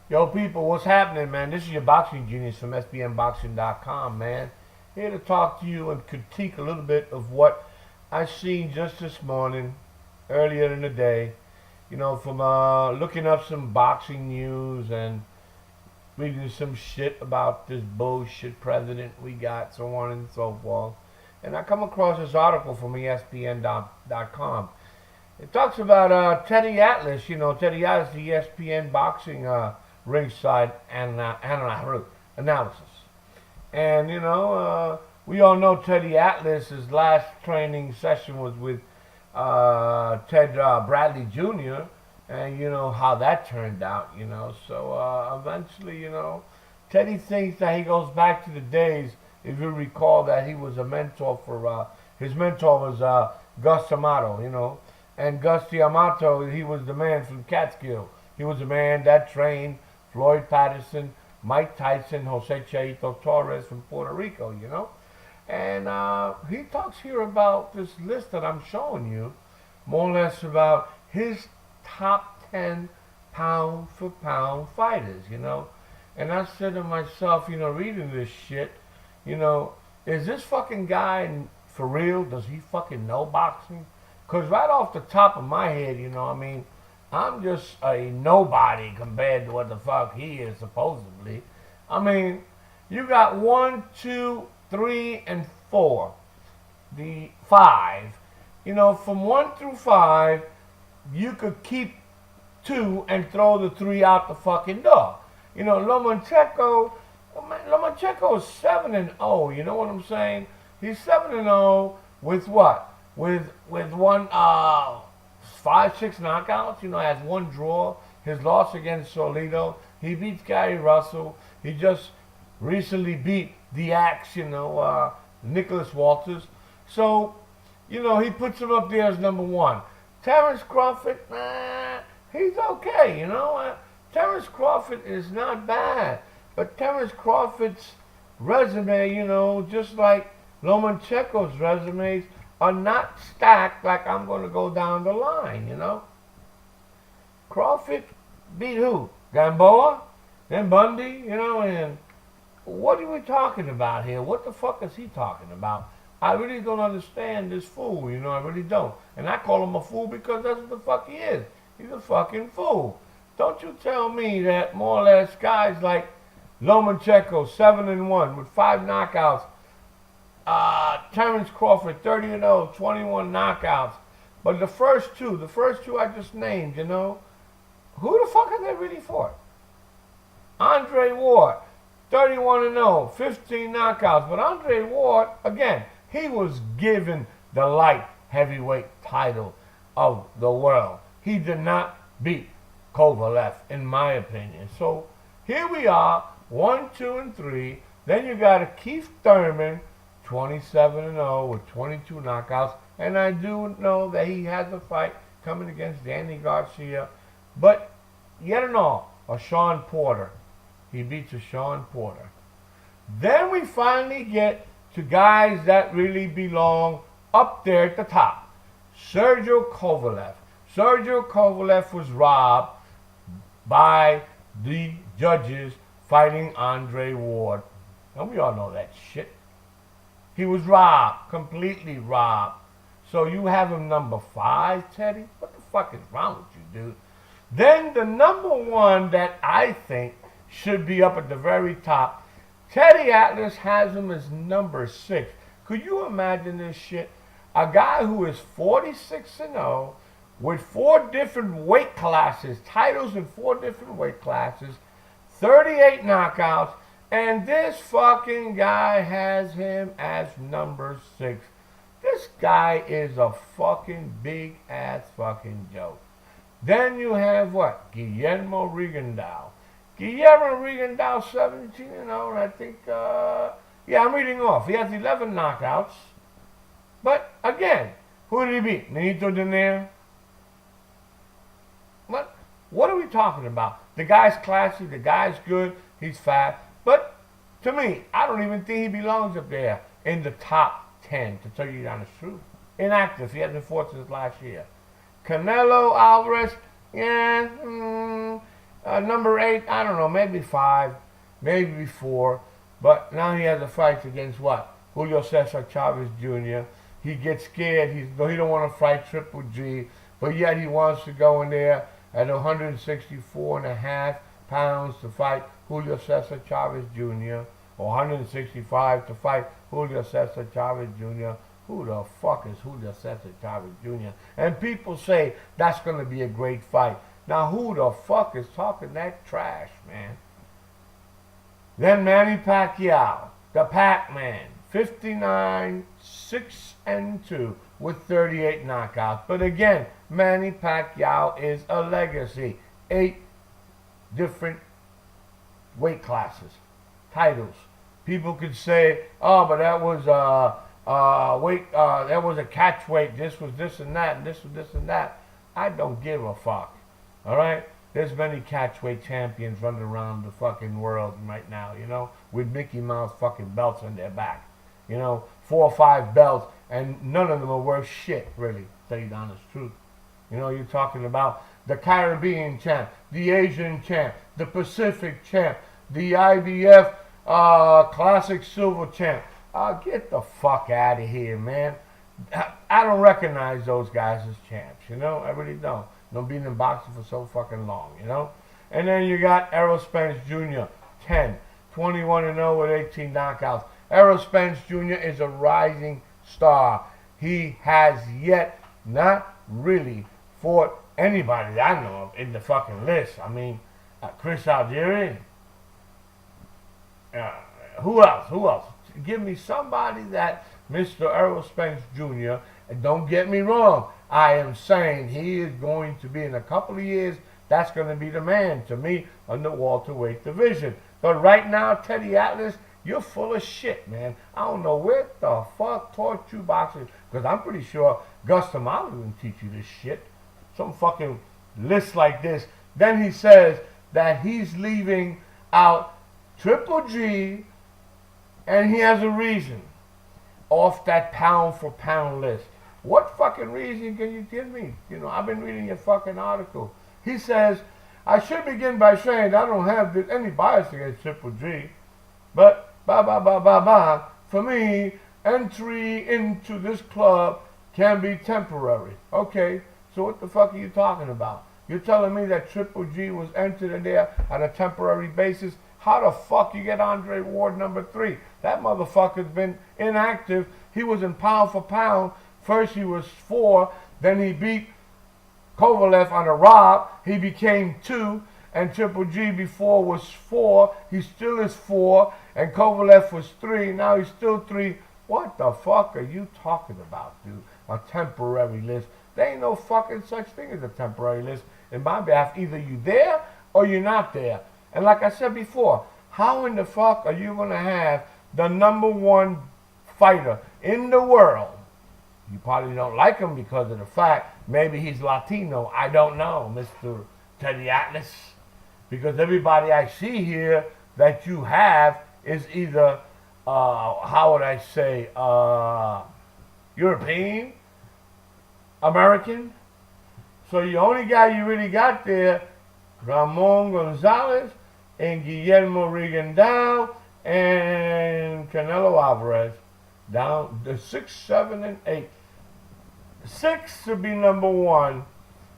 Yo, people, what's happening, man? This is your boxing genius from ESPNBoxing.com, man. Here to talk to you and critique a little bit of what I seen just this morning, earlier in the day. From looking up some boxing news and reading some shit about this bullshit president we got, so on and so forth. And I come across this article from ESPN.com. It talks about Teddy Atlas. Teddy Atlas, the ESPN boxing ringside analysis. And, we all know Teddy Atlas's last training session was with Ted Bradley Jr., and you know how that turned out. So eventually, Teddy thinks that he goes back to the days, if you recall, that he was a mentor for, his mentor was Gus D'Amato, and Gus D'Amato, he was the man from Catskill. He was the man that trained Floyd Patterson, Mike Tyson, Jose Chaito Torres from Puerto Rico. And he talks here about this list that I'm showing you, more or less about his top 10 pound for pound fighters. And I said to myself, reading this shit, is this fucking guy for real? Does he fucking know boxing? Because right off the top of my head, I'm just a nobody compared to what the fuck he is, supposedly. You got 1, 2, 3, and 4. The 5. From 1 through 5, you could keep 2 and throw the 3 out the fucking door. Lomachenko is 7-0. You know what I'm saying? He's 7-0 with what? With one 5-6 knockouts. Has 1 draw. His loss against Solito. He beats Gary Russell. He just recently beat the Axe, Nicholas Walters. So, he puts him up there as number 1. Terence Crawford, he's okay, Terence Crawford is not bad. But Terence Crawford's resume, just like Lomachenko's resumes, are not stacked like I'm going to go down the line, Crawford beat who? Gamboa? Then Bundy, and what are we talking about here? What the fuck is he talking about? I really don't understand this fool, I really don't. And I call him a fool because that's what the fuck he is. He's a fucking fool. Don't you tell me that more or less guys like Lomachenko, 7-1 with 5 knockouts, Terence Crawford, 30-0, 21 knockouts. But the first two I just named, who the fuck are they really for? Andre Ward, 31-0, 15 knockouts. But Andre Ward, again, he was given the light heavyweight title of the world. He did not beat Kovalev, in my opinion. So here we are, 1, 2, and 3. Then you got a Keith Thurman, 27-0 with 22 knockouts. And I do know that he has a fight coming against Danny Garcia. But yet and all, a Sean Porter. He beats a Sean Porter. Then we finally get to guys that really belong up there at the top. Sergio Kovalev. Sergio Kovalev was robbed by the judges fighting Andre Ward. And we all know that shit. He was robbed, completely robbed. So you have him number 5, Teddy? What the fuck is wrong with you, dude? Then the number 1 that I think should be up at the very top, Teddy Atlas has him as number 6. Could you imagine this shit? A guy who is 46-0 with 4 different weight classes, titles in 4 different weight classes, 38 knockouts, and this fucking guy has him as number 6. This guy is a fucking big ass fucking joke. Then you have what? Guillermo Rigondeaux. Guillermo Rigondeaux, 17-0, and I think, I'm reading off. He has 11 knockouts. But again, who did he beat? Nito Donaire? What are we talking about? The guy's classy, the guy's good, he's fat. But to me, I don't even think he belongs up there in the top 10, to tell you the honest truth. Inactive, he hasn't fought since last year. Canelo Alvarez, yeah, Number 8, I don't know, maybe 5, maybe 4. But now he has a fight against what? Julio Cesar Chavez Jr. He gets scared. He don't want to fight Triple G, but yet he wants to go in there at 164.5 pounds to fight Julio Cesar Chavez Jr. or 165 to fight Julio Cesar Chavez Jr. Who the fuck is Julio Cesar Chavez Jr.? And people say that's going to be a great fight. Now, who the fuck is talking that trash, man? Then Manny Pacquiao, the Pac-Man, 59, 6-2 with 38 knockouts. But again, Manny Pacquiao is a legacy. 8 different weight classes, titles. People could say, oh, but that was that was a catch weight. This was this and that, and this was this and that. I don't give a fuck. All right. There's many catchweight champions running around the fucking world right now, you know, with Mickey Mouse fucking belts on their back. You know, 4 or 5 belts, and none of them are worth shit, really, to tell you the honest truth. You know, you're talking about the Caribbean champ, the Asian champ, the Pacific champ, the IBF Classic Silver champ. Get the fuck out of here, man. I don't recognize those guys as champs, you know, I really don't. No, being in boxing for so fucking long, you know? And then you got Errol Spence Jr., 10, 21-0 with 18 knockouts. Errol Spence Jr. is a rising star. He has yet not really fought anybody that I know of in the fucking list. I mean, Chris Algieri. Who else? Who else? Give me somebody that Mr. Errol Spence Jr., and don't get me wrong, I am saying he is going to be, in a couple of years, that's going to be the man to me on the welterweight division. But right now, Teddy Atlas, you're full of shit, man. I don't know where the fuck taught you boxing, because I'm pretty sure Gus D'Amato didn't teach you this shit. Some fucking list like this. Then he says that he's leaving out Triple G, and he has a reason, off that pound-for-pound list. What fucking reason can you give me? You know, I've been reading your fucking article. He says, I should begin by saying I don't have any bias against Triple G, but for me, entry into this club can be temporary. Okay, so what the fuck are you talking about? You're telling me that Triple G was entered in there on a temporary basis? How the fuck you get Andre Ward number 3? That motherfucker's been inactive. He was in pound for pound. First he was 4, then he beat Kovalev on a rob. He became 2, and Triple G before was 4. He still is 4, and Kovalev was 3. Now he's still 3. What the fuck are you talking about, dude? A temporary list. There ain't no fucking such thing as a temporary list in my behalf. Either you there or you're not there. And like I said before, how in the fuck are you going to have the number 1 fighter in the world? You probably don't like him because of the fact maybe he's Latino. I don't know, Mr. Teddy Atlas. Because everybody I see here that you have is either, how would I say, European, American. So the only guy you really got there, Ramon Gonzalez and Guillermo Rigondeaux and Canelo Alvarez. Down the 6, 7, and 8. 6 should be number 1.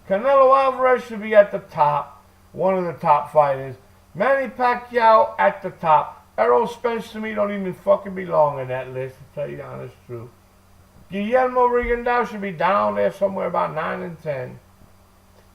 Canelo Alvarez should be at the top, one of the top fighters. Manny Pacquiao at the top. Errol Spence to me don't even fucking belong in that list, to tell you the honest truth. Guillermo Rigondeaux should be down there somewhere about 9 and 10.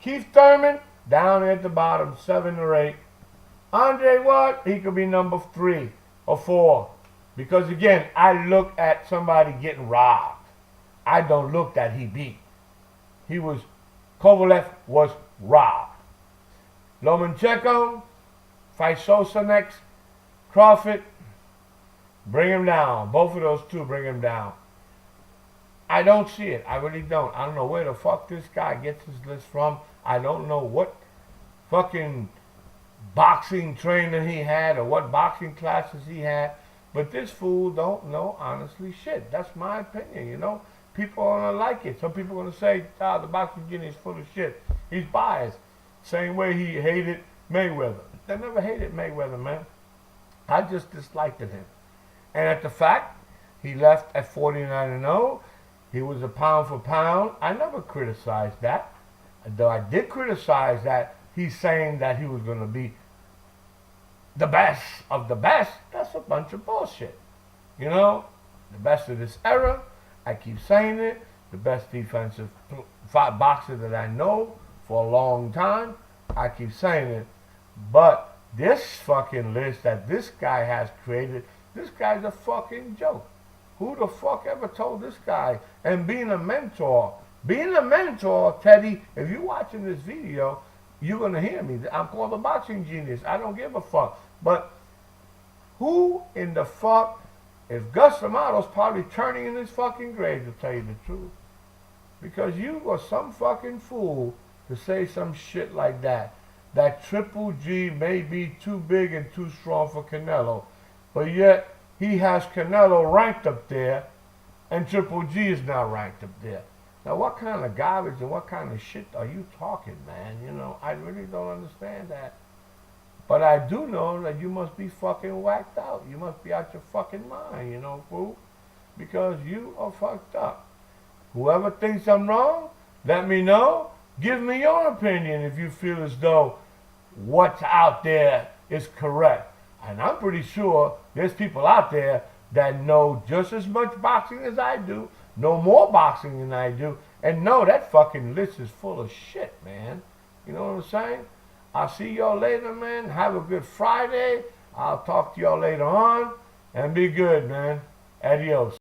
Keith Thurman down at the bottom, 7 or 8. Andre Ward, he could be number 3 or 4. Because again, I look at somebody getting robbed. I don't look that he beat. Kovalev was robbed. Lomachenko, fight Sosa next. Crawford, bring him down. Both of those two, bring him down. I don't see it. I really don't. I don't know where the fuck this guy gets his list from. I don't know what fucking boxing trainer he had or what boxing classes he had. But this fool don't know honestly shit. That's my opinion, you know. People are going to like it. Some people are going to say, the boxing genie is full of shit. He's biased. Same way he hated Mayweather. I never hated Mayweather, man. I just disliked him. And at the fact, he left at 49-0. He was a pound for pound. I never criticized that. Though I did criticize that he's saying that he was going to be the best of the best. That's a bunch of bullshit. You know, the best of this era. I keep saying it. The best defensive boxer that I know for a long time. I keep saying it. But this fucking list that this guy has created, this guy's a fucking joke. Who the fuck ever told this guy? And being a mentor, Teddy, if you're watching this video, you're going to hear me. I'm called a boxing genius. I don't give a fuck. But who in the fuck, if Gus D'Amato's probably turning in his fucking grave to tell you the truth. Because you were some fucking fool to say some shit like that. That Triple G may be too big and too strong for Canelo. But yet, he has Canelo ranked up there, and Triple G is now ranked up there. Now, what kind of garbage and what kind of shit are you talking, man? You know, I really don't understand that. But I do know that you must be fucking whacked out. You must be out your fucking mind, you know, fool. Because you are fucked up. Whoever thinks I'm wrong, let me know. Give me your opinion if you feel as though what's out there is correct. And I'm pretty sure there's people out there that know just as much boxing as I do, know more boxing than I do, and know that fucking list is full of shit, man. You know what I'm saying? I'll see y'all later, man. Have a good Friday. I'll talk to y'all later on. And be good, man. Adios.